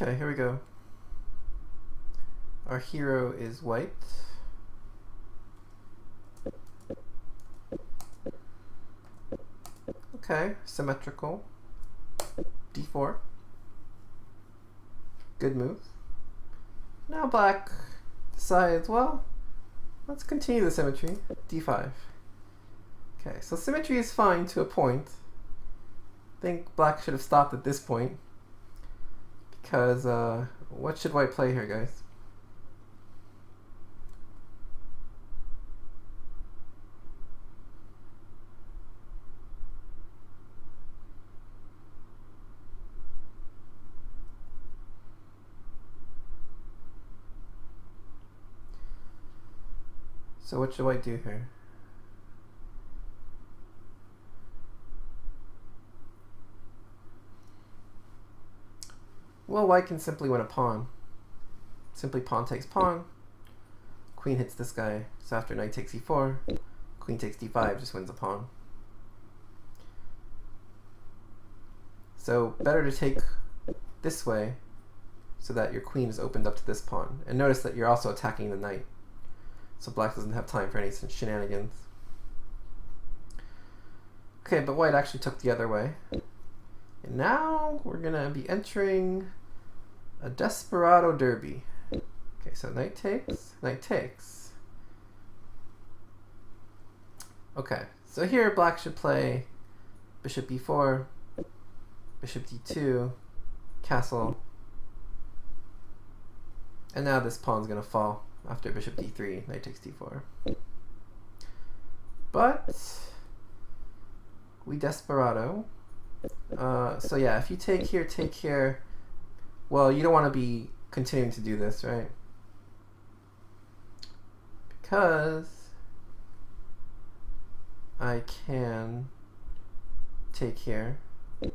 Okay, here we go. Our hero is white. Okay, symmetrical. d4. Good move. Now black decides, well, let's continue the symmetry. d5. Okay, so symmetry is fine to a point. I think black should have stopped at this point. Because, what should white play here, guys? So what should white do here? Well, white can simply win a pawn. Simply pawn takes pawn. Queen hits this guy. So after knight takes e4, queen takes d5, just wins a pawn. So better to take this way so that your queen is opened up to this pawn. And notice that you're also attacking the knight. So black doesn't have time for any shenanigans. Okay, but white actually took the other way. And now we're gonna be entering a desperado derby. Okay, so knight takes, knight takes. Okay, so here black should play bishop b4, bishop d2, castle. And now this pawn's gonna fall after bishop d3, knight takes d4. But we desperado. So yeah, if you take here, well, you don't want to be continuing to do this, right? Because I can take here.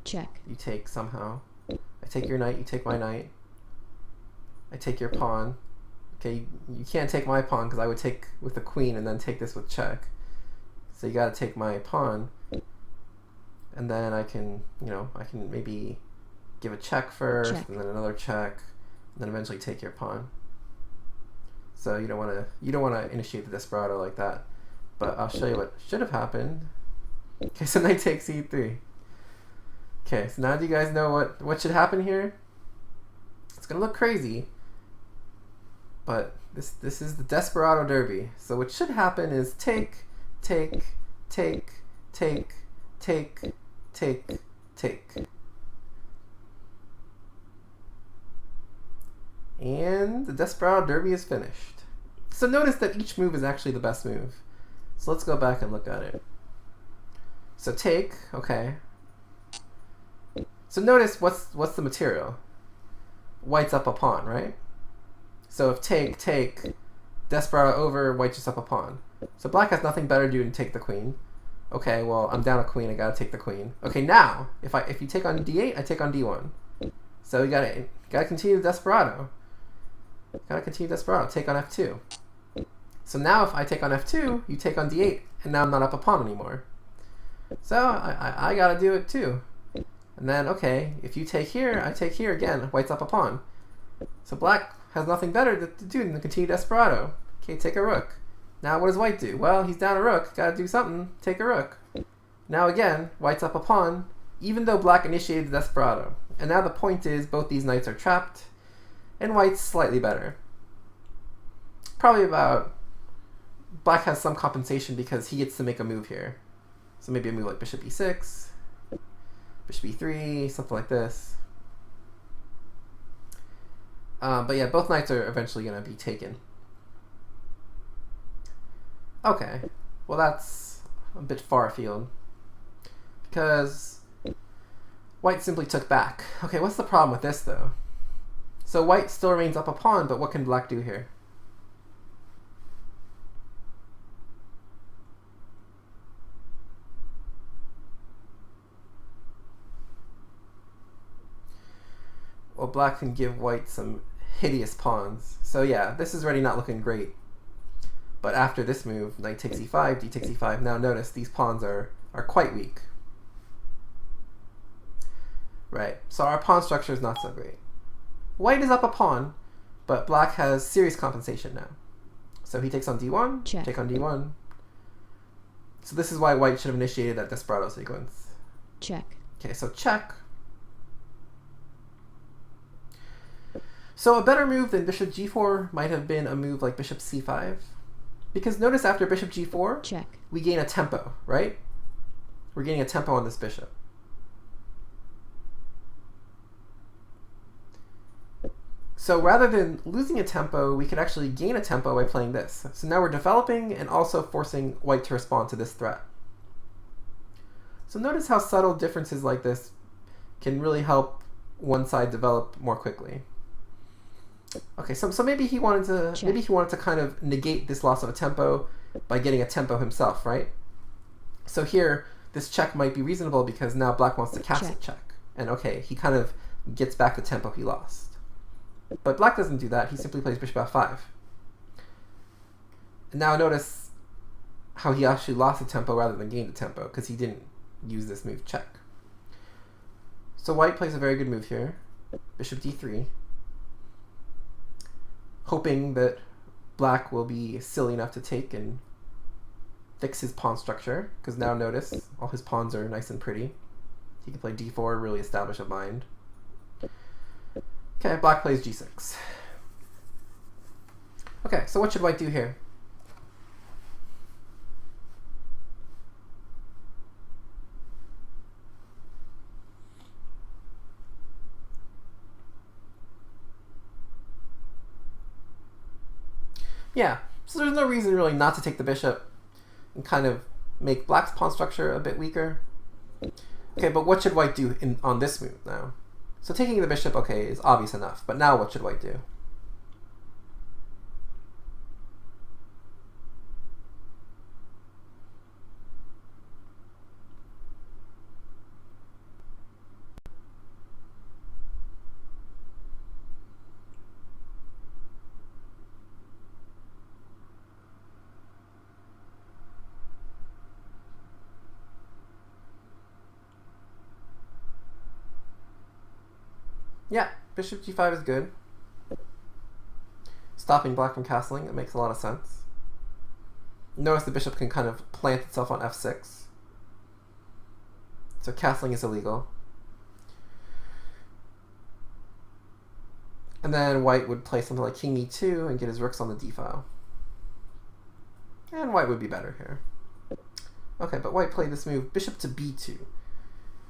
Check. You take somehow. I take your knight, you take my knight. I take your pawn. Okay, you can't take my pawn because I would take with the queen and then take this with check. So you gotta take my pawn. And then I can, I can maybe give a check first, and then another check, and then eventually take your pawn. So you don't want to initiate the desperado like that. But I'll show you what should have happened. Okay, so knight takes e3. Okay, so now do you guys know what should happen here? It's gonna look crazy, but this is the desperado derby. So what should happen is take, take, take, take, take, take, take. And the desperado derby is finished. So notice that each move is actually the best move. So let's go back and look at it. So take, okay. So notice what's the material? White's up a pawn, right? So if take, desperado over, white just up a pawn. So black has nothing better to do than take the queen. Okay, well, I'm down a queen, I gotta take the queen. Okay, now, if you take on d8, I take on d1. So you gotta continue the desperado. Gotta continue desperado, take on f2. So now if I take on f2, you take on d8, and now I'm not up a pawn anymore. So I gotta do it too. And then, okay, if you take here, I take here again, white's up a pawn. So black has nothing better to do than to continue desperado. Okay, take a rook. Now what does white do? Well, he's down a rook, gotta do something, take a rook. Now again, white's up a pawn, even though black initiated the desperado. And now the point is both these knights are trapped, and white's slightly better. Probably about, black has some compensation because he gets to make a move here. So maybe a move like bishop e6, bishop e3, something like this. But yeah, both knights are eventually gonna be taken. Okay, well that's a bit far afield because white simply took back. Okay, what's the problem with this though? So white still remains up a pawn, but what can black do here? Well, black can give white some hideous pawns. So yeah, this is already not looking great. But after this move, knight takes e5, d takes e5. Now notice these pawns are quite weak. Right, so our pawn structure is not so great. White is up a pawn, but black has serious compensation now. So he takes on d1, Check. take on d1. So this is why white should have initiated that desperado sequence. Check. Okay, so check. So a better move than bishop g4 might have been a move like bishop c5. Because notice after bishop g4, Check. we gain a tempo, right? We're gaining a tempo on this bishop. So rather than losing a tempo, we could actually gain a tempo by playing this. So now we're developing and also forcing white to respond to this threat. So notice how subtle differences like this can really help one side develop more quickly. Okay, so maybe he wanted to kind of negate this loss of a tempo by getting a tempo himself, right? So here, this check might be reasonable because now black wants to castle check. And okay, he kind of gets back the tempo he lost. But black doesn't do that. He simply plays bishop f5. And now notice how he actually lost the tempo rather than gained the tempo because he didn't use this move check. So white plays a very good move here. Bishop d3. Hoping that black will be silly enough to take and fix his pawn structure, because now notice all his pawns are nice and pretty. He can play d4, really establish a bind. Okay, black plays g6. Okay, so what should white do here? Yeah, so there's no reason really not to take the bishop and kind of make black's pawn structure a bit weaker. Okay, but what should white do on this move now? So taking the bishop, okay, is obvious enough, but now what should white do? Yeah, bishop g5 is good. Stopping black from castling, it makes a lot of sense. Notice the bishop can kind of plant itself on f6. So castling is illegal. And then white would play something like king e2 and get his rooks on the d file. And white would be better here. Okay, but white played this move, bishop to b2.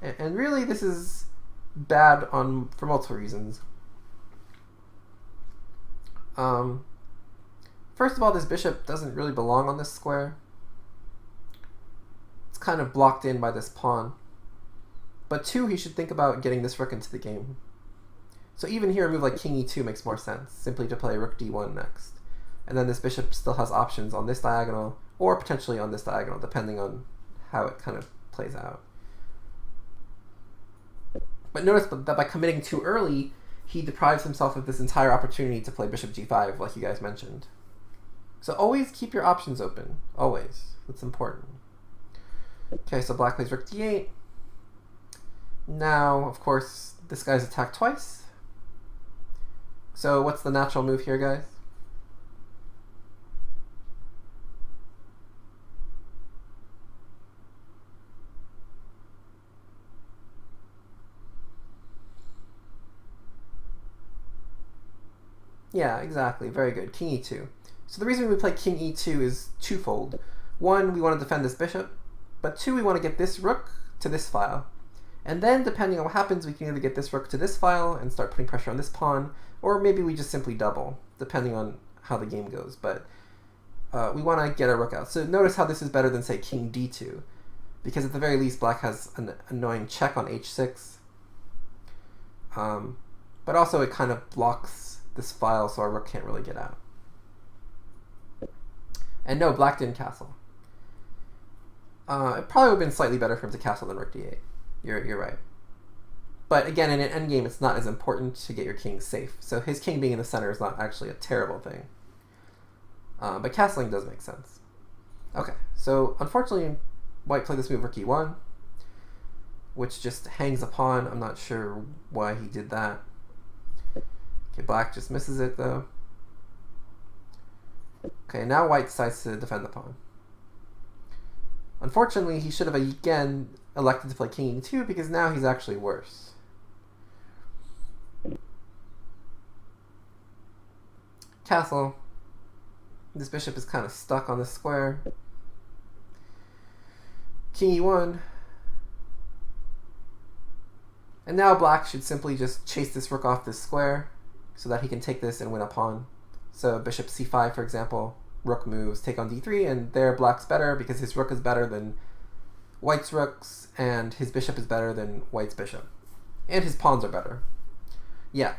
And really this is bad for multiple reasons. First of all, this bishop doesn't really belong on this square. It's kind of blocked in by this pawn. But two, he should think about getting this rook into the game. So even here, a move like king e2 makes more sense, simply to play rook d1 next. And then this bishop still has options on this diagonal, or potentially on this diagonal, depending on how it kind of plays out. But notice that by committing too early, he deprives himself of this entire opportunity to play bishop g5, like you guys mentioned. So always keep your options open. Always. That's important. Okay, so black plays rook d8. Now, of course, this guy's attacked twice. So what's the natural move here, guys? Yeah, exactly. Very good. King e2. So the reason we play king e2 is twofold. One, we want to defend this bishop, but two, we want to get this rook to this file. And then, depending on what happens, we can either get this rook to this file and start putting pressure on this pawn, or maybe we just simply double, depending on how the game goes. But we want to get our rook out. So notice how this is better than, say, king d2, because at the very least, black has an annoying check on h6. But also, it kind of blocks this file, so our rook can't really get out. And no, black didn't castle. It probably would have been slightly better for him to castle than rook d8. You're right. But again, in an endgame, it's not as important to get your king safe. So his king being in the center is not actually a terrible thing. But castling does make sense. Okay, so unfortunately, white played this move rook e1, which just hangs a pawn. I'm not sure why he did that. Okay, black just misses it though. Okay, now white decides to defend the pawn. Unfortunately, he should have again elected to play king e2 because now he's actually worse. Castle. This bishop is kind of stuck on this square. King e1. And now black should simply just chase this rook off this square so that he can take this and win a pawn. So bishop c5, for example, rook moves, take on d3, and there black's better because his rook is better than white's rooks, and his bishop is better than white's bishop. And his pawns are better. Yeah.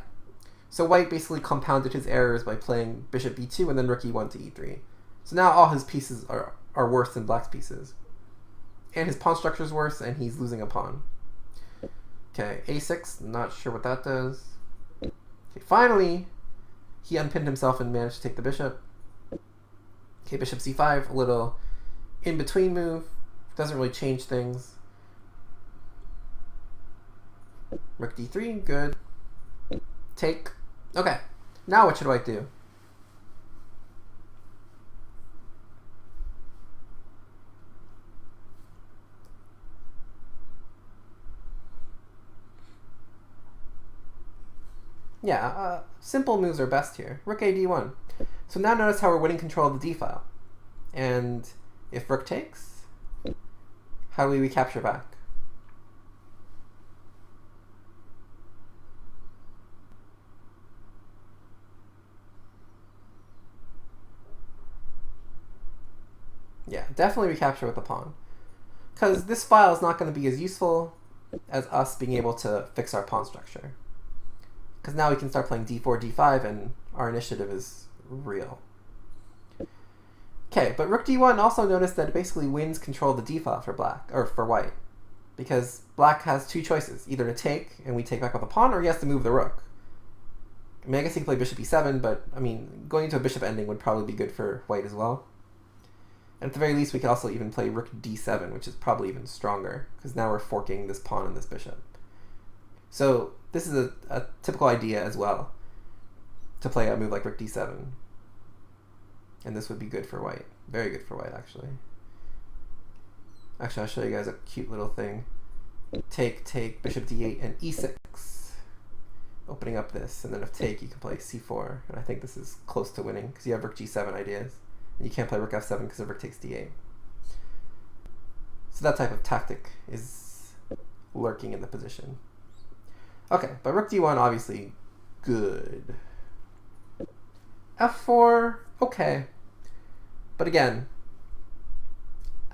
So white basically compounded his errors by playing bishop b2 and then rook e1 to e3. So now all his pieces are worse than black's pieces. And his pawn structure is worse, and he's losing a pawn. Okay, a6, not sure what that does. Okay, finally, he unpinned himself and managed to take the bishop. Okay, bishop c5, a little in-between move. Doesn't really change things. Rook d3, good. Take. Okay, now what should white do? Yeah, simple moves are best here. Rook a d1. So now notice how we're winning control of the d file. And if rook takes, how do we recapture back? Yeah, definitely recapture with the pawn. Because this file is not going to be as useful as us being able to fix our pawn structure. Because now we can start playing d4, d5, and our initiative is real. Okay, but rook d1 also notice that it basically wins control of the d file for black, or for white. Because black has two choices, either to take, and we take back with a pawn, or he has to move the rook. I mean, I guess he could play bishop e7, but, I mean, going into a bishop ending would probably be good for white as well. And at the very least, we could also even play rook d7, which is probably even stronger, because now we're forking this pawn and this bishop. So this is a typical idea as well, to play a move like rook d7. And this would be good for white. Very good for white, actually. Actually, I'll show you guys a cute little thing. Take, take, bishop d8, and e6. Opening up this, and then if take, you can play c4. And I think this is close to winning, because you have rook g7 ideas. And you can't play rook f7 because the rook takes d8. So that type of tactic is lurking in the position. Okay, but rook d1, obviously, good. f4, okay. But again,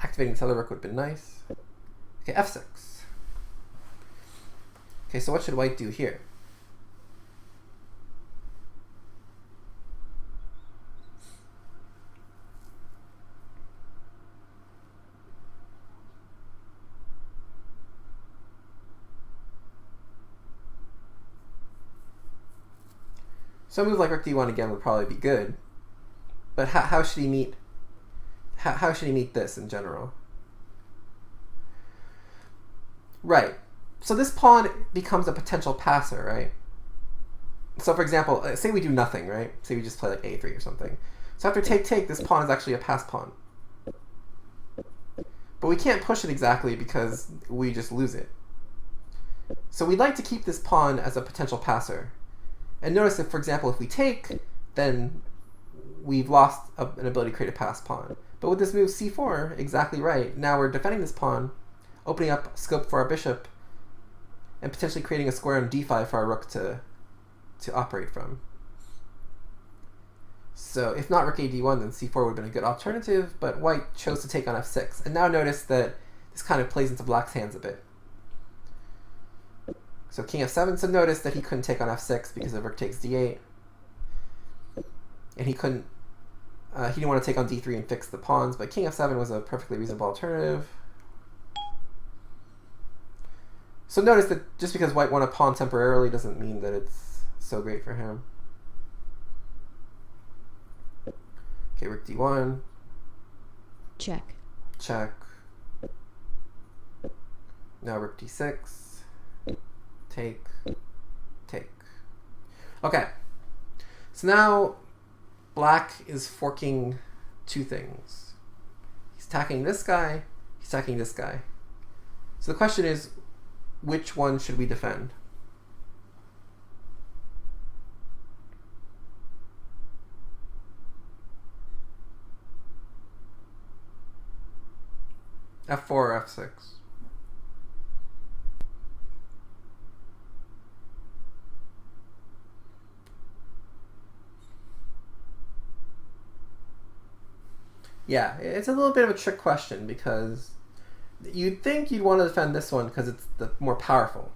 activating this other rook would have been nice. Okay, f6. Okay, so what should white do here? So a move like rook d1 again would probably be good, but how should he meet? How should he meet this in general? Right. So this pawn becomes a potential passer, right? So for example, say we do nothing, right? Say we just play like a3 or something. So after take take, this pawn is actually a pass pawn. But we can't push it exactly because we just lose it. So we'd like to keep this pawn as a potential passer. And notice that, for example, if we take, then we've lost an ability to create a pass pawn. But with this move c4, exactly right, now we're defending this pawn, opening up scope for our bishop, and potentially creating a square on d5 for our rook to operate from. So if not rook a d1, then c4 would have been a good alternative, but white chose to take on f6. And now notice that this kind of plays into black's hands a bit. So king f7, so notice that he couldn't take on f6 because the rook takes d8. And he couldn't, he didn't want to take on d3 and fix the pawns, but king f7 was a perfectly reasonable alternative. So notice that just because white won a pawn temporarily doesn't mean that it's so great for him. Okay, rook d1. Check. Check. Now rook d6. Take. Take. Okay, So now black is forking two things. He's attacking this guy, he's attacking this guy. So the question is, which one should we defend? F4 or F6? Yeah, it's a little bit of a trick question because you'd think you'd want to defend this one because it's the more powerful.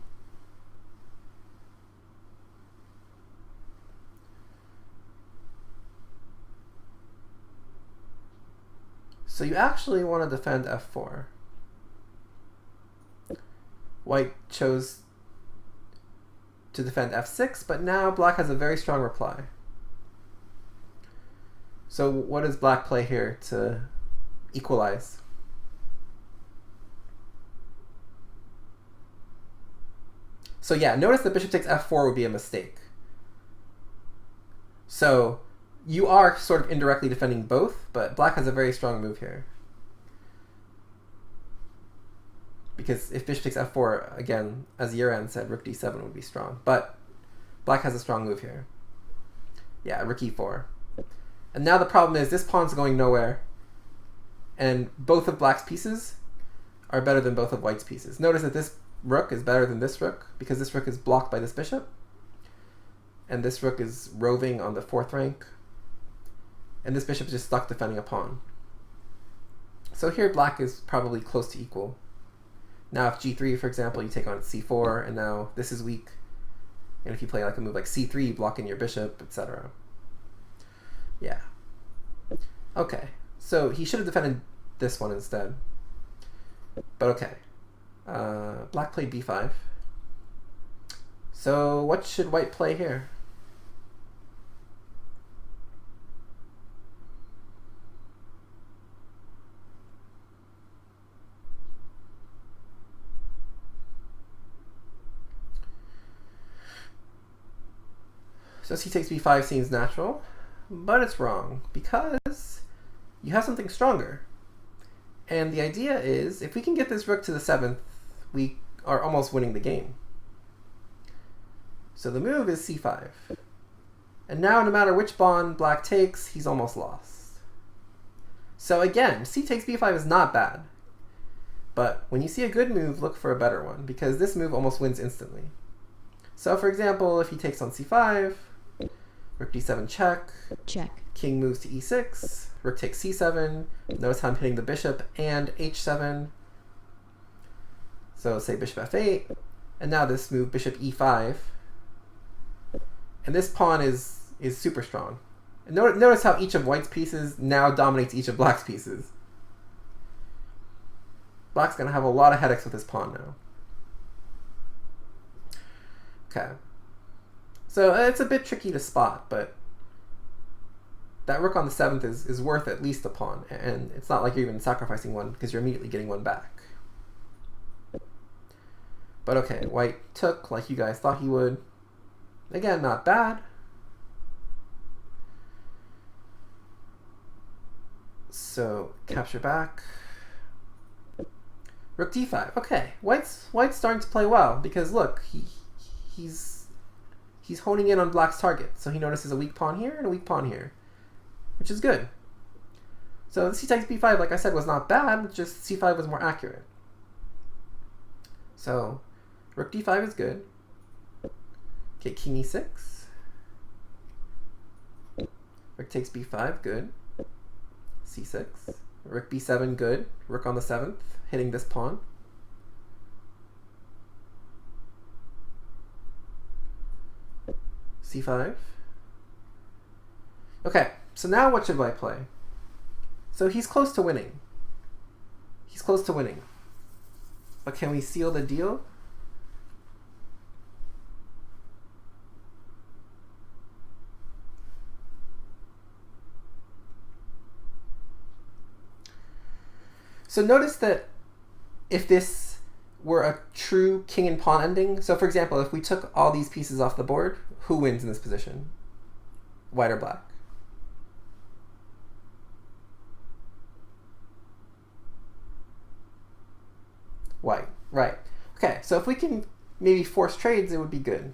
So you actually want to defend F4. White chose to defend F6, but now black has a very strong reply. So what does black play here to equalize? So yeah, notice that bishop takes F4 would be a mistake. So you are sort of indirectly defending both, but black has a very strong move here. Because if bishop takes F4, again, as Yeran said, rook D7 would be strong. But black has a strong move here. Yeah, rook E4. And now the problem is this pawn's going nowhere, and both of black's pieces are better than both of white's pieces. Notice that this rook is better than this rook, because this rook is blocked by this bishop, and this rook is roving on the 4th rank, and this bishop is just stuck defending a pawn. So here black is probably close to equal. Now if G3, for example, you take on C4, and now this is weak, and if you play like a move like C3, blocking your bishop, etc. Yeah. Okay. So he should have defended this one instead. But okay. Black played B5. So what should white play here? So C takes B5 seems natural. But it's wrong, because you have something stronger. And the idea is, if we can get this rook to the 7th, we are almost winning the game. So the move is C5. And now no matter which pawn black takes, he's almost lost. So again, C takes B5 is not bad. But when you see a good move, look for a better one, because this move almost wins instantly. So for example, if he takes on C5, rook D7 check. Check. King moves to E6. Rook takes C7. Notice how I'm hitting the bishop and H7. So say bishop F8. And now this move, bishop E5. And this pawn is super strong. And notice how each of white's pieces now dominates each of black's pieces. Black's going to have a lot of headaches with this pawn now. Okay. So it's a bit tricky to spot, but that rook on the 7th is worth at least a pawn, and it's not like you're even sacrificing one because you're immediately getting one back. But okay, white took like you guys thought he would. Again, not bad. So capture back. Rook D5. Okay, white's starting to play well because look, he's honing in on black's target. So he notices a weak pawn here and a weak pawn here, which is good. So the C takes B5, like I said, was not bad, just C5 was more accurate. So rook D5 is good. Okay, king E6. Rook takes B5, good. C6. Rook B7, good. Rook on the 7th, hitting this pawn. C5. Okay, so now what should white play? So he's close to winning. He's close to winning. But can we seal the deal? So notice that if this were a true king and pawn ending, so for example, if we took all these pieces off the board, who wins in this position? White or black? White. Right. Okay, so if we can maybe force trades, it would be good.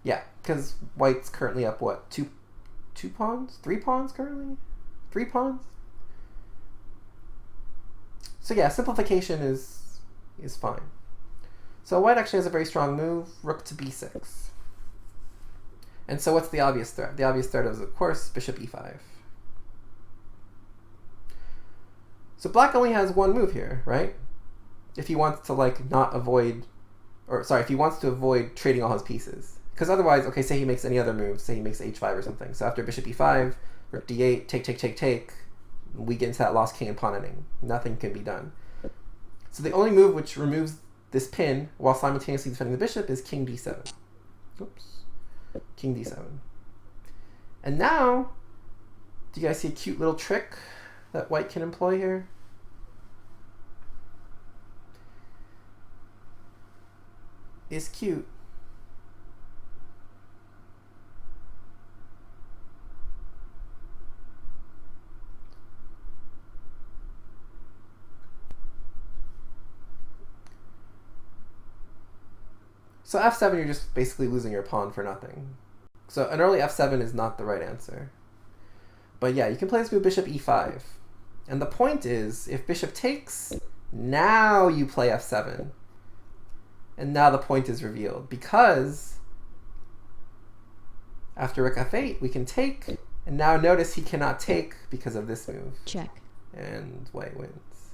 Yeah, because white's currently up, what, two pawns? 3 pawns currently? 3 pawns? So yeah, simplification is fine. So white actually has a very strong move, rook to b6. And so what's the obvious threat? The obvious threat is, of course, bishop e5. So black only has one move here, right? If he wants to like not avoid, or sorry, if he wants to avoid trading all his pieces. Because otherwise, okay, say he makes any other move, say he makes h5 or something. So after bishop e5, rook d8, take, we get into that lost king and pawn ending. Nothing can be done. So the only move which removes this pin while simultaneously defending the bishop is king d7. Oops. King d7. And now, do you guys see a cute little trick that white can employ here? Is cute. So f7, you're just basically losing your pawn for nothing. So an early f7 is not the right answer. But yeah, you can play this move bishop e5. And the point is, if bishop takes, now you play f7. And now the point is revealed. Because after rook f8, we can take. And now notice he cannot take because of this move. Check. And white wins.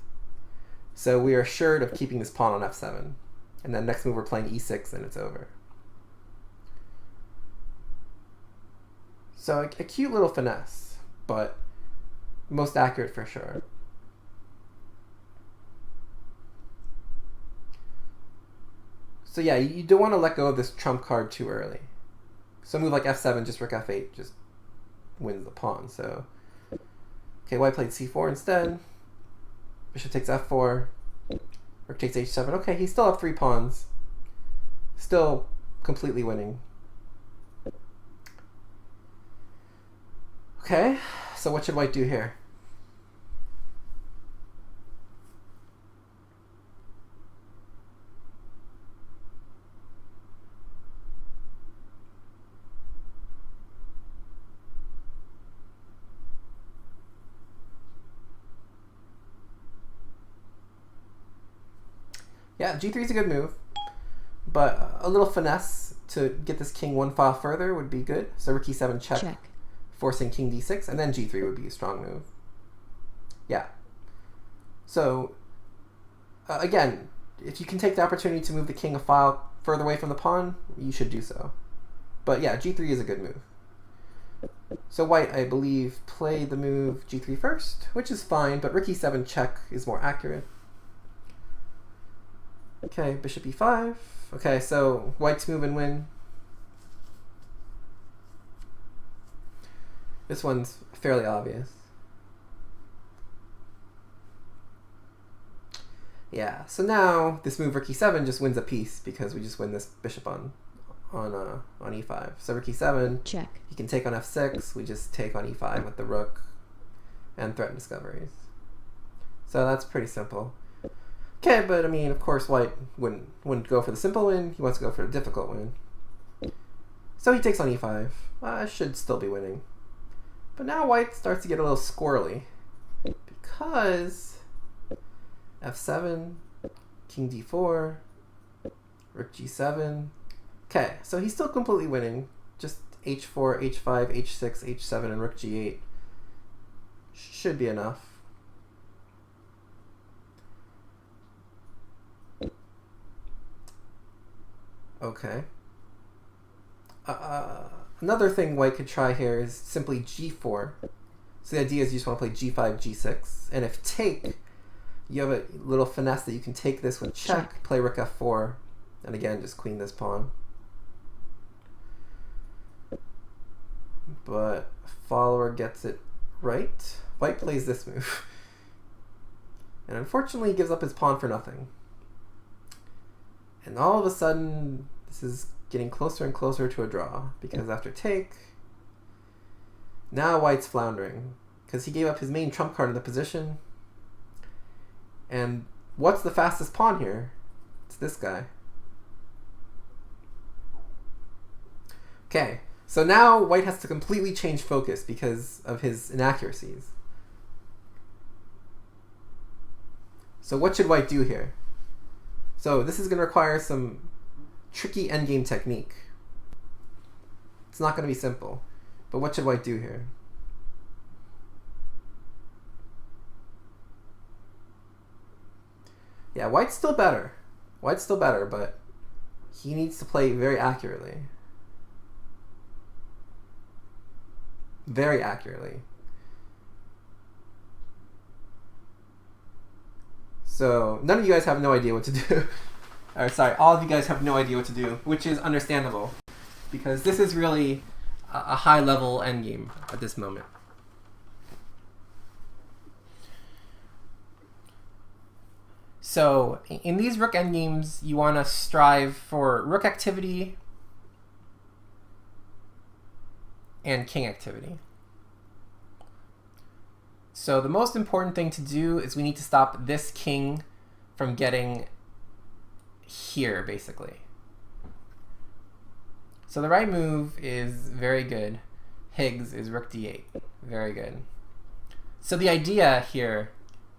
So we are assured of keeping this pawn on f7. And then next move we're playing e6 and it's over. So a cute little finesse, but most accurate for sure. So yeah, you don't want to let go of this trump card too early. So a move like f7, just rook f8, just wins the pawn. So, okay, white played c4 instead. Bishop takes f4. Rook takes h7. Okay, he's still up 3 pawns. Still completely winning. Okay, so what should white do here? Yeah, g3 is a good move, but a little finesse to get this king 1 file further would be good. So rook e7 check, forcing king d6, and then g3 would be a strong move. Yeah. So, again, if you can take the opportunity to move the king a file further away from the pawn, you should do so. But yeah, g3 is a good move. So white, I believe, played the move g3 first, which is fine, but rook e7 check is more accurate. Okay, bishop e5. Okay, so white's move and win. This one's fairly obvious. Yeah, so now this move rook e7 just wins a piece because we just win this bishop on e5. So rook e7, check. You can take on f6. We just take on e5 with the rook and threaten discoveries. So that's pretty simple. Okay, but I mean, of course, white wouldn't go for the simple win. He wants to go for a difficult win. So he takes on e5. Should still be winning. But now white starts to get a little squirrely because f7, king d4, rook g7. Okay, so he's still completely winning. Just h4, h5, h6, h7, and rook g8 should be enough. Okay. Another thing white could try here is simply g4. So the idea is you just want to play g5, g6. And if take, you have a little finesse that you can take this with check, play rook f4, and again, just queen this pawn. But follower gets it right. White plays this move. And unfortunately, he gives up his pawn for nothing. And all of a sudden, this is getting closer and closer to a draw. Because after take, Now white's floundering because he gave up his main trump card in the position. And what's the fastest pawn here? It's this guy. Okay, so now white has to completely change focus because of his inaccuracies. So what should white do here? So this is going to require some tricky endgame technique. It's not going to be simple. But what should white do here? Yeah, white's still better. White's still better, but he needs to play very accurately. Very accurately. So none of you guys have no idea what to do. Or sorry, all of you guys have no idea what to do, which is understandable, because this is really a high-level endgame at this moment. So in these rook endgames, you want to strive for rook activity and king activity. So the most important thing to do is we need to stop this king from getting here, basically. So the right move is very good. Higgs is rook d8. Very good. So the idea here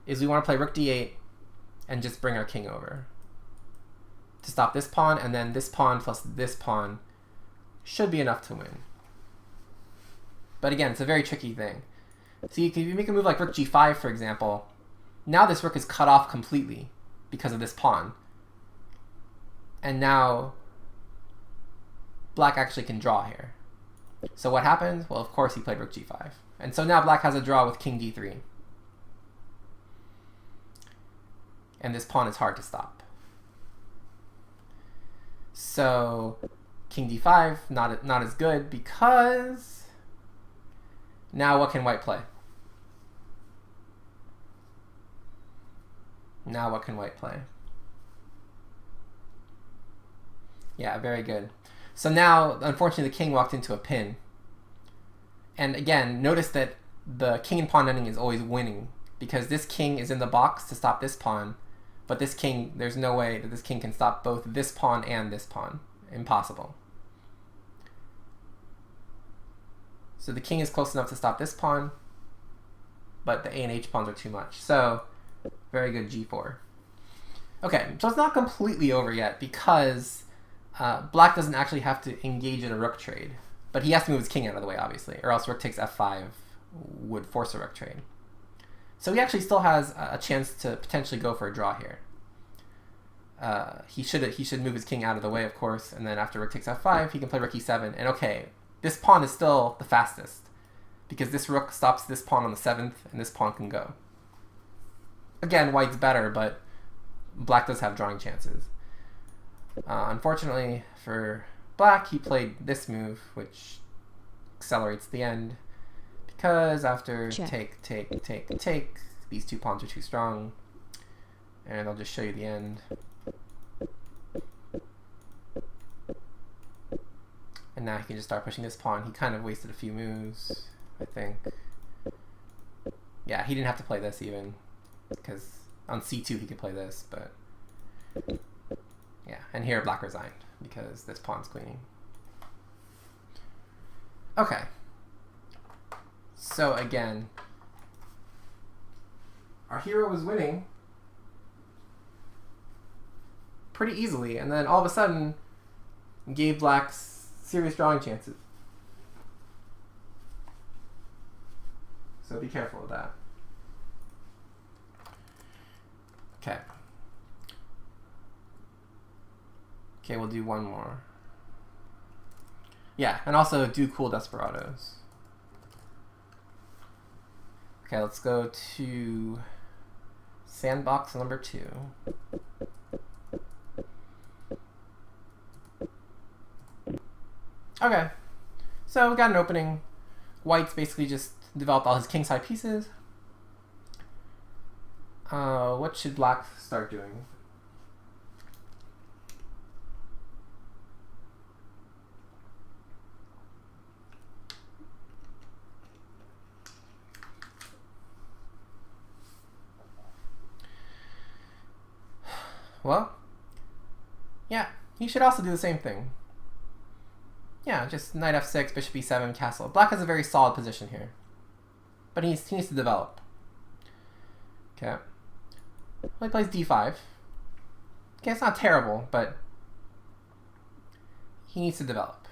is we want to play rook d8 and just bring our king over to stop this pawn, and then this pawn plus this pawn should be enough to win. But again, it's a very tricky thing. So if you make a move like rook g5, for example, now this rook is cut off completely because of this pawn. And now black actually can draw here. So what happens? Well, of course he played rook g5. And so now black has a draw with king d3. And this pawn is hard to stop. So king d5, not as good, because now what can white play? Now what can white play? Yeah, very good. So now, unfortunately, the king walked into a pin. And again, notice that the king and pawn ending is always winning, because this king is in the box to stop this pawn, but this king, there's no way that this king can stop both this pawn and this pawn. Impossible. So the king is close enough to stop this pawn, but the a and h pawns are too much. So very good g4. Okay, so it's not completely over yet, because black doesn't actually have to engage in a rook trade, but he has to move his king out of the way, obviously, or else rook takes f5 would force a rook trade. So he actually still has a chance to potentially go for a draw here. He should move his king out of the way, of course, and then after rook takes f5, he can play rook e7. And okay, this pawn is still the fastest, because this rook stops this pawn on the 7th, and this pawn can go. Again, white's better, but black does have drawing chances. Unfortunately for black, he played this move, which accelerates the end, because after take, these two pawns are too strong. And I'll just show you the end. And now he can just start pushing this pawn. He kind of wasted a few moves, I think. Yeah, he didn't have to play this even, because on c2 he could play this, but yeah. And here black resigned because this pawn's queening. Okay. So again, our hero was winning pretty easily, and then all of a sudden gave black serious drawing chances. So be careful of that. Okay. Okay, we'll do one more. Yeah, and also do cool desperados. Okay, let's go to sandbox number 2. Okay, so we got an opening. White's basically just developed all his king-side pieces. What should black start doing? well, yeah, he should also do the same thing. Yeah, just knight f6, bishop e7, castle. Black has a very solid position here. But he needs to develop. Okay. Well, he plays d5. Okay, it's not terrible, but he needs to develop.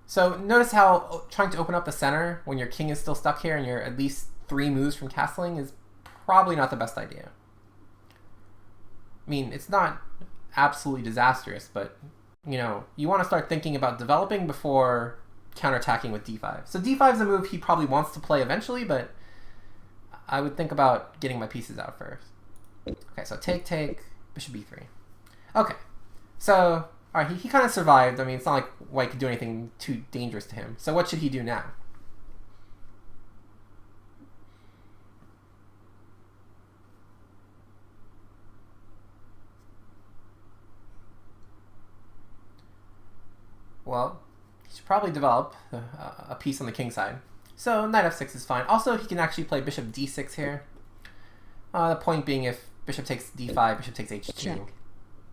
So notice how trying to open up the center when your king is still stuck here and you're at least 3 moves from castling is probably not the best idea. I mean, it's not absolutely disastrous, but you know, you want to start thinking about developing before counterattacking with d5. So d5 is a move he probably wants to play eventually, but I would think about getting my pieces out first. Okay, so take, bishop e3. Okay, so all right, he kind of survived. I mean, it's not like white could do anything too dangerous to him. So what should he do now? Well, he should probably develop a piece on the king side. So knight f6 is fine. Also, he can actually play bishop d6 here. The point being, if bishop takes d5, bishop takes h2. Check.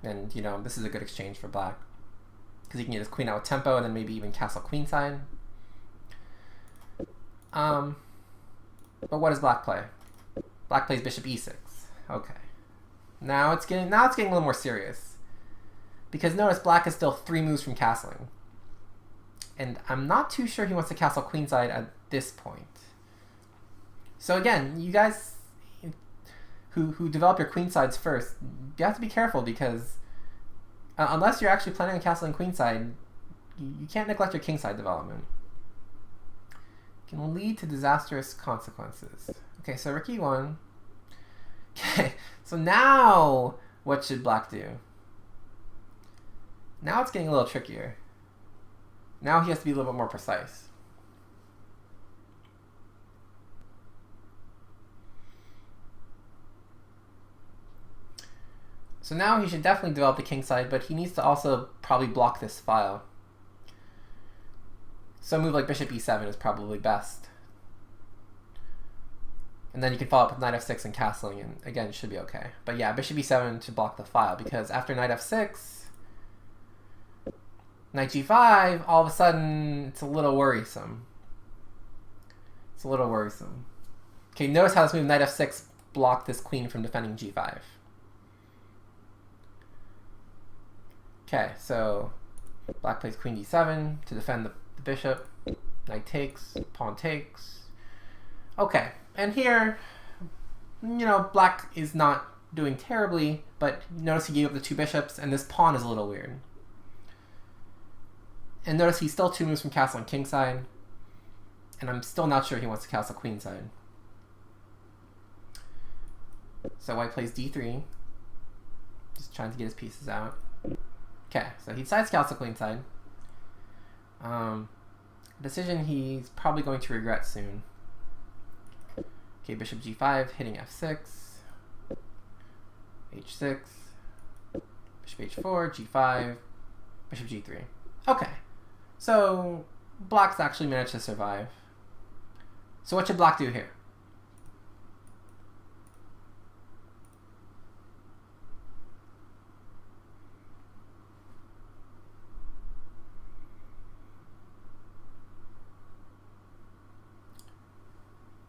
And, you know, this is a good exchange for black. Because he can get his queen out with tempo and then maybe even castle queenside. But what does black play? Black plays bishop e6. Okay. Now it's getting a little more serious. Because notice black is still 3 moves from castling. And I'm not too sure he wants to castle queenside at this point. So again, you guys who develop your queensides first, you have to be careful because unless you're actually planning on castling queenside, you can't neglect your kingside development. It can lead to disastrous consequences. Okay, so rook e1. Okay, so now what should black do? Now it's getting a little trickier. Now he has to be a little bit more precise. So now he should definitely develop the king side, but he needs to also probably block this file. So a move like bishop e7 is probably best. And then you can follow up with knight f6 and castling, and again, it should be okay. But yeah, bishop e7 to block the file, because after knight f6, knight g5, all of a sudden, it's a little worrisome. It's a little worrisome. Okay, notice how this move, knight f6, blocked this queen from defending g5. Okay, so black plays queen d7 to defend the bishop. Knight takes, pawn takes. Okay, and here, you know, black is not doing terribly, but notice he gave up the 2 bishops, and this pawn is a little weird. And notice he's still 2 moves from castle on kingside, and I'm still not sure he wants to castle queenside. So white plays d3, just trying to get his pieces out. Okay, so he decides to castle queenside. Decision he's probably going to regret soon. Okay, bishop g5, hitting f6, h6, bishop h4, g5, bishop g3. Okay, so black's actually managed to survive. So what should black do here?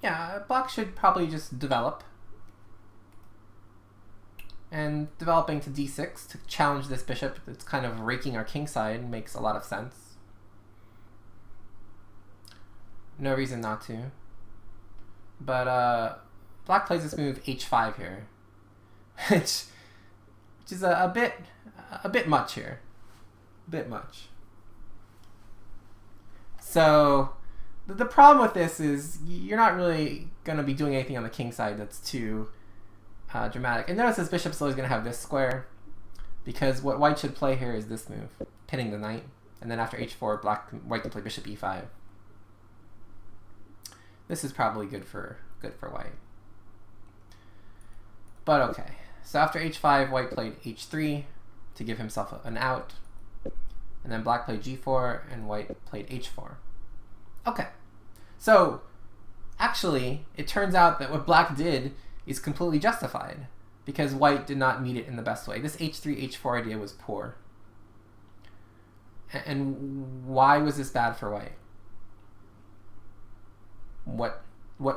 Yeah, black should probably just develop. And developing to d6 to challenge this bishop that's kind of raking our king side makes a lot of sense. No reason not to. But black plays this move h5 here, which is a bit much here. A bit much. So the problem with this is you're not really going to be doing anything on the king side that's too dramatic. And notice this bishop's always going to have this square, because what white should play here is this move, pinning the knight. And then after h4, white can play bishop e5. This is probably good for white. But okay, so after h5, white played h3 to give himself an out. And then black played g4, and white played h4. Okay, so actually, it turns out that what black did is completely justified. because white did not meet it in the best way. This h3, h4 idea was poor. And why was this bad for white? What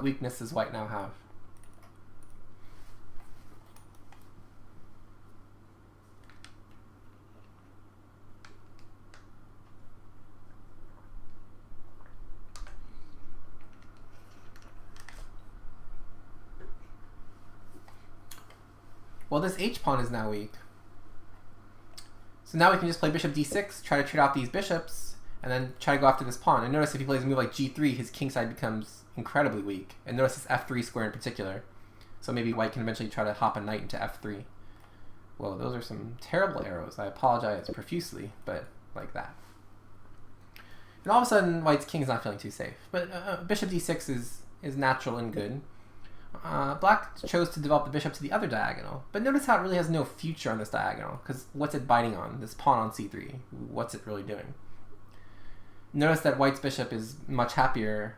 weakness does white now have? Well, this h-pawn is now weak. So now we can just play bishop d6, try to trade off these bishops, and then try to go after this pawn. And notice if he plays a move like g3, his king side becomes incredibly weak. And notice this f3 square in particular. So maybe white can eventually try to hop a knight into f3. Whoa, those are some terrible arrows. I apologize profusely, but like that. And all of a sudden, white's king is not feeling too safe. But bishop d6 is natural and good. Black chose to develop the bishop to the other diagonal, but notice how it really has no future on this diagonal, because what's it biting on? This pawn on c3. What's it really doing? Notice that white's bishop is much happier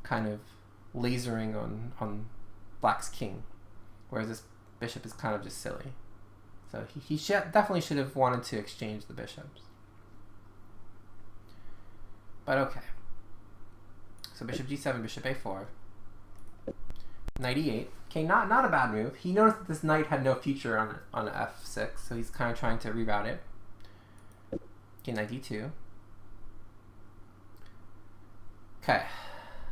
kind of lasering on black's king, whereas this bishop is kind of just silly. So he definitely should have wanted to exchange the bishops. But okay. So bishop g7, bishop a4. Knight e8. Okay, not a bad move. He noticed that this knight had no future on f6, so he's kind of trying to reroute it. Okay, knight d2. Okay,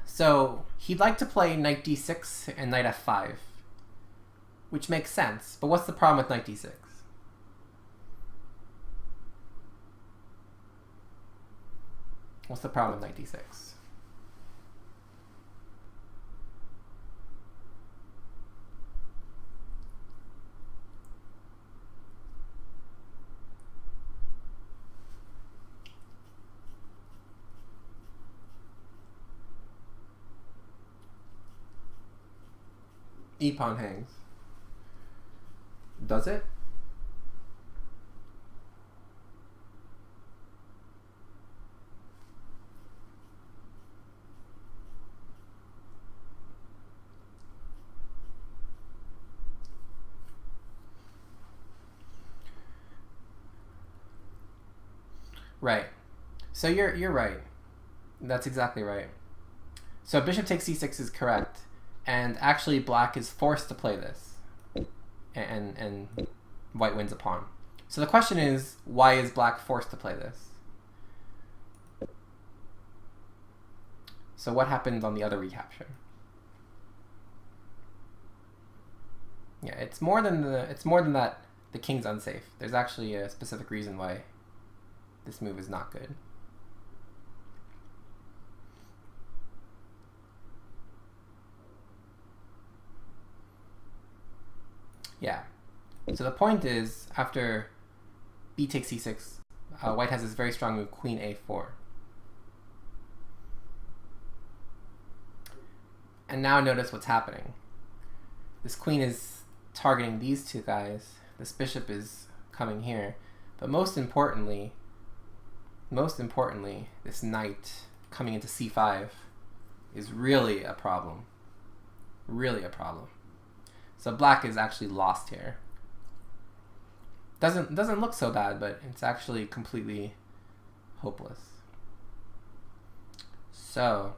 so he'd like to play knight d6 and knight f5, which makes sense. But what's the problem with knight d6? What's the problem with knight d6? E-pawn hangs. Does it? Right. So you're right. That's exactly right. So bishop takes c6 is correct. And actually, black is forced to play this, and white wins a pawn. So the question is, why is black forced to play this? So what happened on the other recapture? Yeah, it's more than that. The king's unsafe. There's actually a specific reason why this move is not good. Yeah. So the point is, after b takes c6, white has this very strong move, queen a4. And now notice what's happening. This queen is targeting these two guys. This bishop is coming here. But most importantly, this knight coming into c5 is really a problem. Really a problem. So black is actually lost here. Doesn't look so bad, but it's actually completely hopeless. So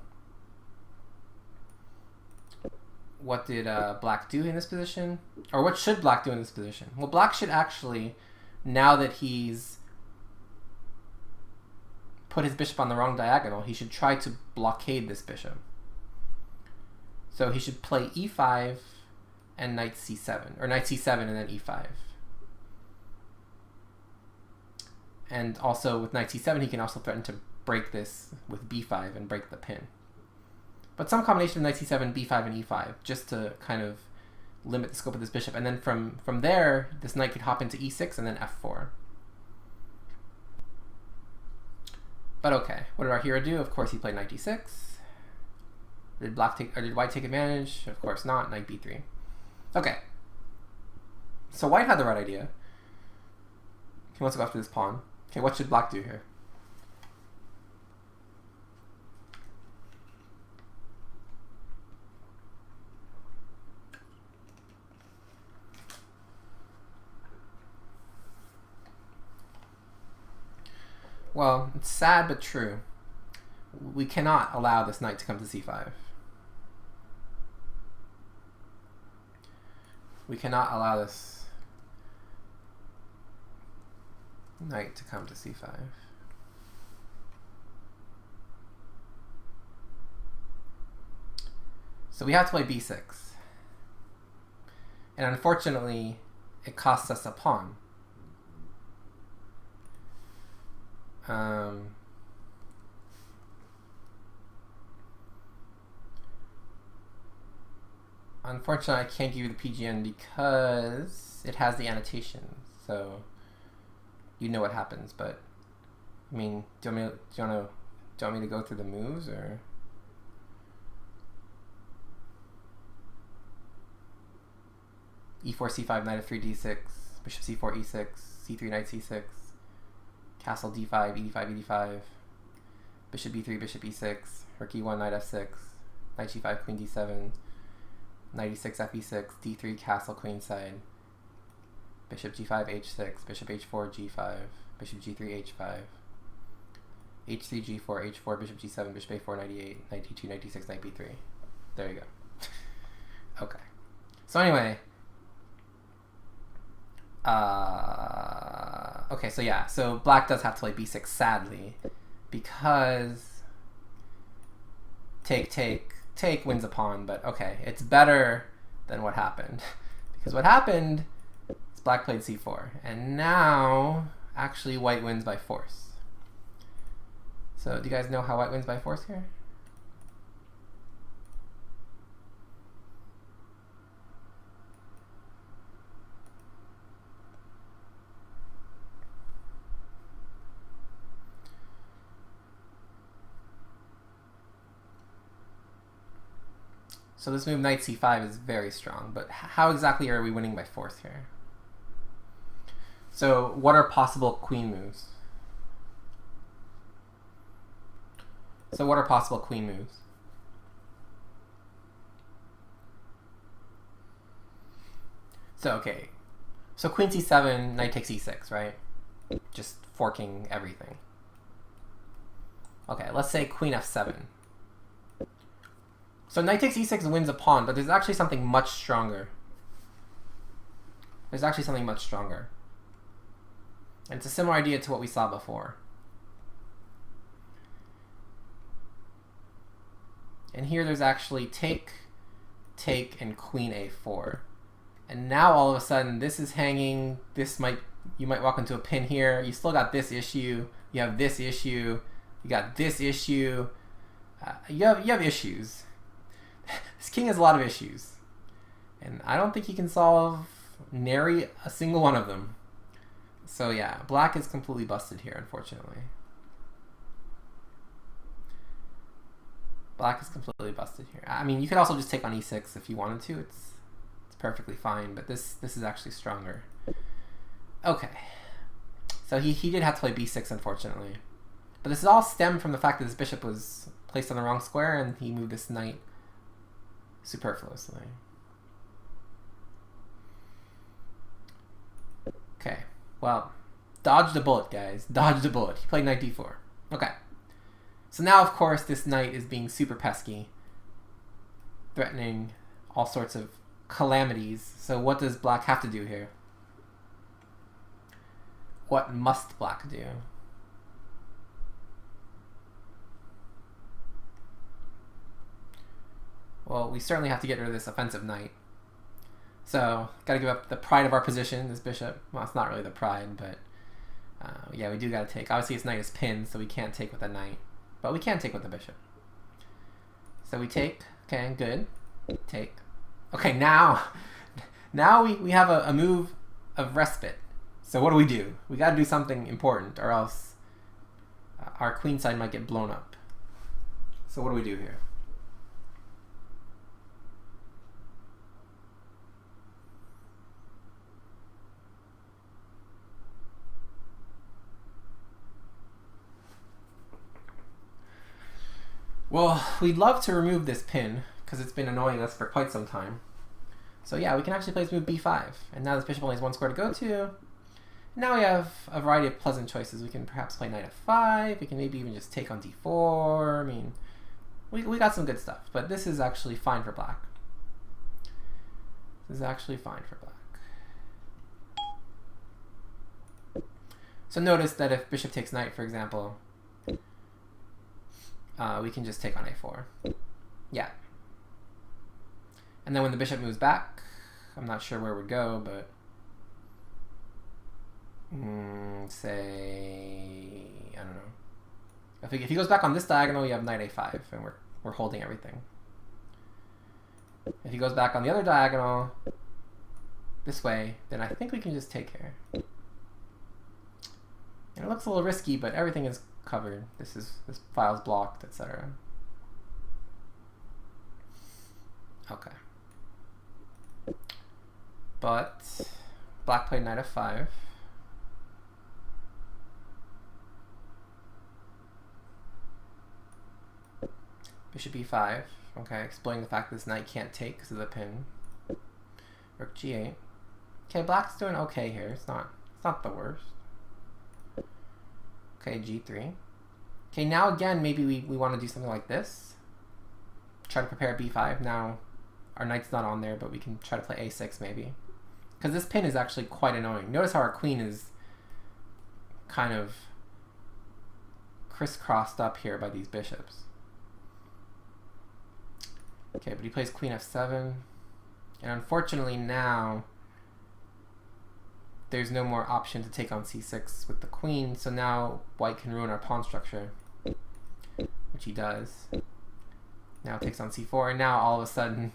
what did black do in this position? Or what should black do in this position? Well, black should actually, now that he's put his bishop on the wrong diagonal, he should try to blockade this bishop. So he should play e5 and knight c7, or knight c7 and then e5. And also with knight c7, he can also threaten to break this with b5 and break the pin. But some combination of knight c7, b5, and e5, just to kind of limit the scope of this bishop. And then from there, this knight could hop into e6 and then f4. But okay, what did our hero do? Of course, he played knight d6. Did white take advantage? Of course not. Knight b3. Okay. So white had the right idea. He wants to go after this pawn. Okay, what should black do here? Well, it's sad but true. We cannot allow this knight to come to c5. We cannot allow this knight to come to c5. So we have to play b6. And unfortunately, it costs us a pawn. Unfortunately, I can't give you the PGN because it has the annotation, so you know what happens. But I mean, do you want me to go through the moves, or? E4, c5, knight f3, d6, bishop c4, e6, c3, knight c6, castle d5, e5, e5, bishop b3, bishop e6, rook e1, knight f6, knight g5, queen d7, knight e6, fe6, d3, castle queenside, bishop g5, h6, bishop h4, g5, bishop g3, h5, h3, g4, h4, bishop g7, bishop a4, knight e8, knight d2, knight d6, knight b3. There you go. Okay. So anyway, okay, so yeah, so black does have to play b6, sadly, because take wins a pawn, but okay, it's better than what happened. Because what happened is black played c4, and now, actually, white wins by force. So, do you guys know how white wins by force here? So this move knight c5 is very strong, but how exactly are we winning by force here? So what are possible queen moves? So okay, so queen c7, knight takes e6, right? Just forking everything. Okay, let's say queen f7. So knight takes e6 wins a pawn, but there's actually something much stronger. And it's a similar idea to what we saw before. And here there's actually take, and queen a4. And now all of a sudden this is hanging, you might walk into a pin here, you still got this issue, you have this issue, you got this issue, you have issues. This king has a lot of issues, and I don't think he can solve nary a single one of them. So yeah, black is completely busted here, unfortunately. Black is completely busted here. I mean, you could also just take on e6 if you wanted to. It's perfectly fine, but this is actually stronger. Okay, so he did have to play b6, unfortunately. But this is all stemmed from the fact that this bishop was placed on the wrong square, and he moved this knight superfluously. Okay, well, dodged a bullet, guys. Dodged a bullet. He played knight d4. Okay. So now, of course, this knight is being super pesky, threatening all sorts of calamities. So what does black have to do here? What must black do? Well, we certainly have to get rid of this offensive knight. So, gotta give up the pride of our position, this bishop. Well, it's not really the pride, but yeah, we do gotta take. Obviously, this knight is pinned, so we can't take with the knight. But we can take with the bishop. So we take. Okay, good. Take. Okay, now we have a move of respite. So what do? We gotta do something important, or else our queen side might get blown up. So what do we do here? Well, we'd love to remove this pin, because it's been annoying us for quite some time. So yeah, we can actually play this move b5. And now this bishop only has one square to go to. Now we have a variety of pleasant choices. We can perhaps play knight f5. We can maybe even just take on d4. I mean, we got some good stuff. But this is actually fine for black. This is actually fine for black. So notice that if bishop takes knight, for example, we can just take on a4. Yeah. And then when the bishop moves back, I'm not sure where it would go, but say, I don't know. If he goes back on this diagonal, you have knight a5, and we're holding everything. If he goes back on the other diagonal, this way, then I think we can just take here. And it looks a little risky, but everything is covered. This file's blocked, etc. Okay. But black played knight f5. Bishop e5. Okay, explaining the fact that this knight can't take because of the pin. Rook g8. Okay, black's doing okay here. It's not the worst. Okay, g3. Okay, now again, maybe we want to do something like this. Try to prepare b5. Now, our knight's not on there, but we can try to play a6 maybe. Because this pin is actually quite annoying. Notice how our queen is kind of crisscrossed up here by these bishops. Okay, but he plays queen f7. And unfortunately now, there's no more option to take on c6 with the queen, so now white can ruin our pawn structure, which he does. Now takes on c4, and now all of a sudden,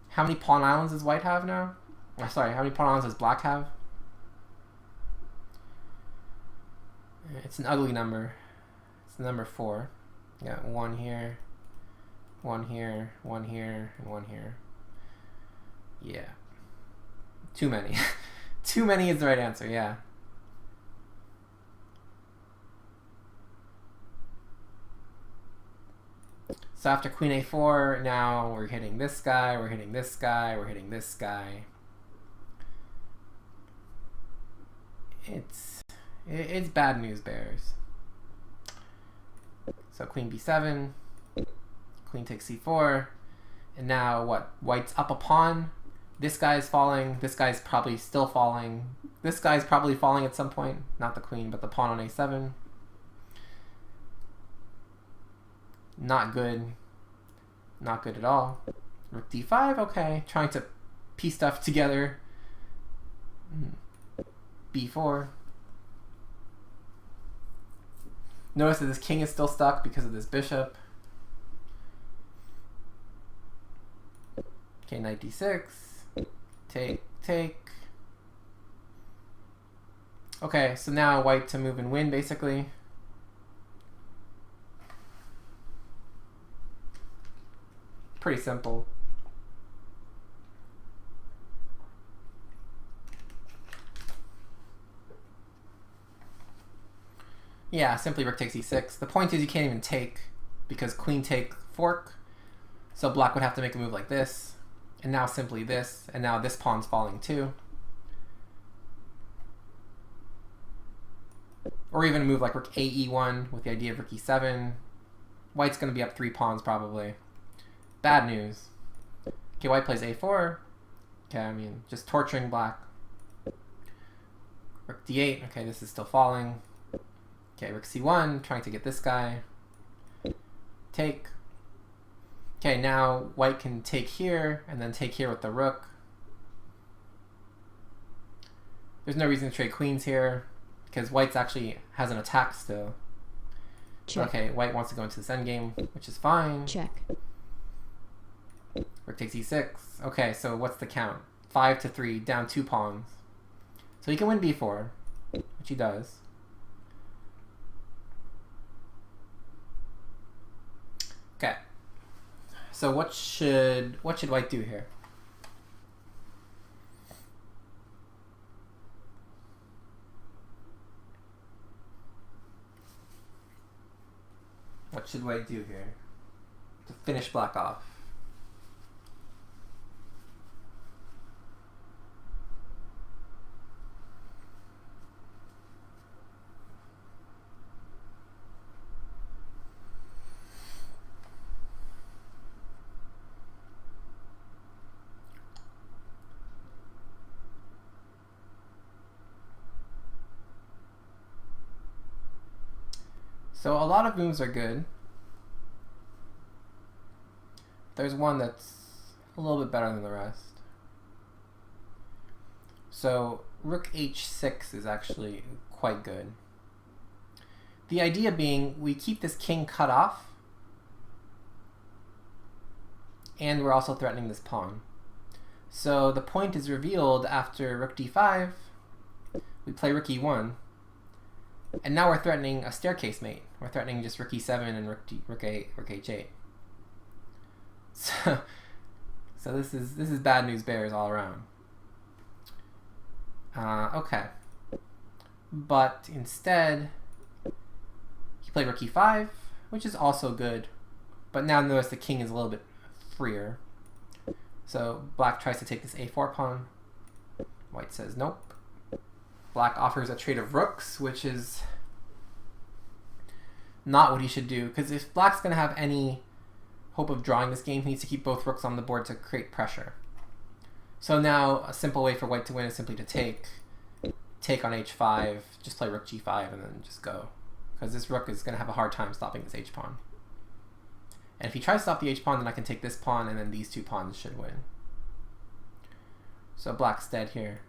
how many pawn islands does white have now? Oh, sorry, how many pawn islands does black have? It's an ugly number. It's number 4. You got one here, one here, one here, and one here. Yeah. Too many. Too many is the right answer, yeah. So after queen a4, now we're hitting this guy, we're hitting this guy, we're hitting this guy. It's bad news bears. So queen b7, queen takes c4, and now what? White's up a pawn. This guy's falling. This guy's probably still falling. This guy's probably falling at some point. Not the queen, but the pawn on a7. Not good. Not good at all. Rook d5, okay. Trying to piece stuff together. b4. Notice that this king is still stuck because of this bishop. Okay, knight d6. Take, take. Okay, so now white to move and win, basically. Pretty simple. Yeah, simply rook takes e6. The point is you can't even take because queen take fork. So black would have to make a move like this. And now simply this, and now this pawn's falling too. Or even a move like rook a e1 with the idea of rook e7. White's going to be up 3 pawns probably. Bad news. Okay, white plays a4. Okay, I mean, just torturing black. Rook d8. Okay, this is still falling. Okay, rook c1, trying to get this guy. Take. Okay, now white can take here, and then take here with the rook. There's no reason to trade queens here, because white's actually has an attack still. Check. Okay, white wants to go into this endgame, which is fine. Check. Rook takes e6. Okay, so what's the count? 5-3, down 2 pawns. So he can win b4, which he does. Okay. So what should white do here? What should white do here to finish black off? So a lot of moves are good. There's one that's a little bit better than the rest. So rook h6 is actually quite good. The idea being we keep this king cut off, and we're also threatening this pawn. So the point is revealed after rook d5, we play rook e1, and now we're threatening a staircase mate. We're threatening just rook e7 and rook h8. So this is bad news bears all around. Okay, but instead he played rook e5, which is also good, but now notice the king is a little bit freer. So black tries to take this a4 pawn. White says nope. Black offers a trade of rooks, which is not what he should do, because if black's going to have any hope of drawing this game, he needs to keep both rooks on the board to create pressure. So now a simple way for white to win is simply to take on h5, just play rook g5, and then just go. Because this rook is going to have a hard time stopping this h-pawn. And if he tries to stop the h-pawn, then I can take this pawn, and then these two pawns should win. So black's dead here.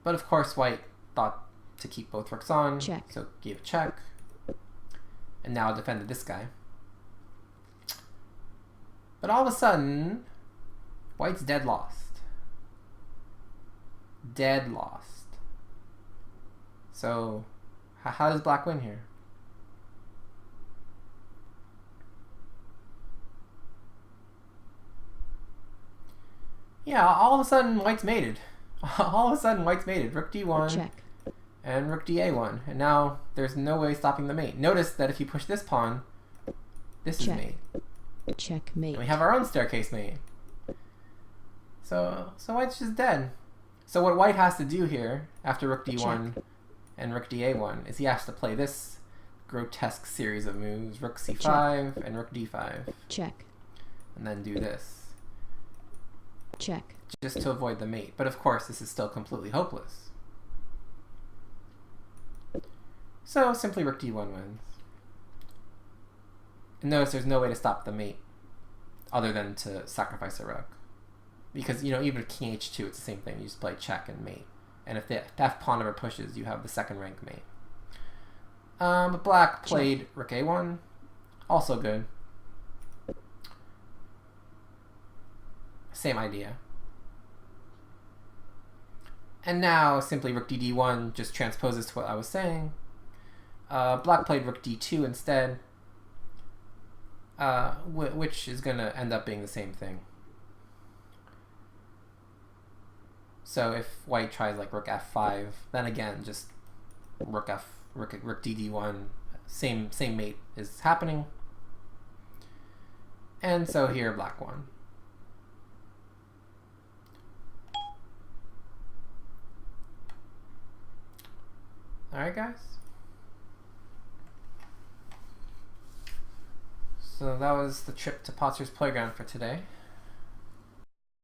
But of course white thought to keep both rooks on, check. So gave a check. And now defended this guy. But all of a sudden, white's dead lost. Dead lost. So how does black win here? Yeah, all of a sudden white's mated. All of a sudden white's mated. Rook d1 check. and rook da1. And now there's no way stopping the mate. Notice that if you push this pawn, this check. is mate. Checkmate. And we have our own staircase mate. So white's just dead. So what white has to do here, after rook d1 check. and rook da1, is he has to play this grotesque series of moves. Rook c5 check. and rook d5. Check. And then do this. Check. Just to avoid the mate. But of course, this is still completely hopeless. So simply rook d1 wins. And notice there's no way to stop the mate other than to sacrifice a rook. Because, you know, even with king h2, it's the same thing. You just play check and mate. And if the f pawn ever pushes, you have the second rank mate. But black played check. Rook a1. Also good. Same idea. And now simply rook dd1 just transposes to what I was saying. Black played rook d2 instead, which is going to end up being the same thing. So if white tries like rook f5, then again just rook dd1, same mate is happening. And so here black won. Alright guys, so that was the trip to Patzer's Playground for today.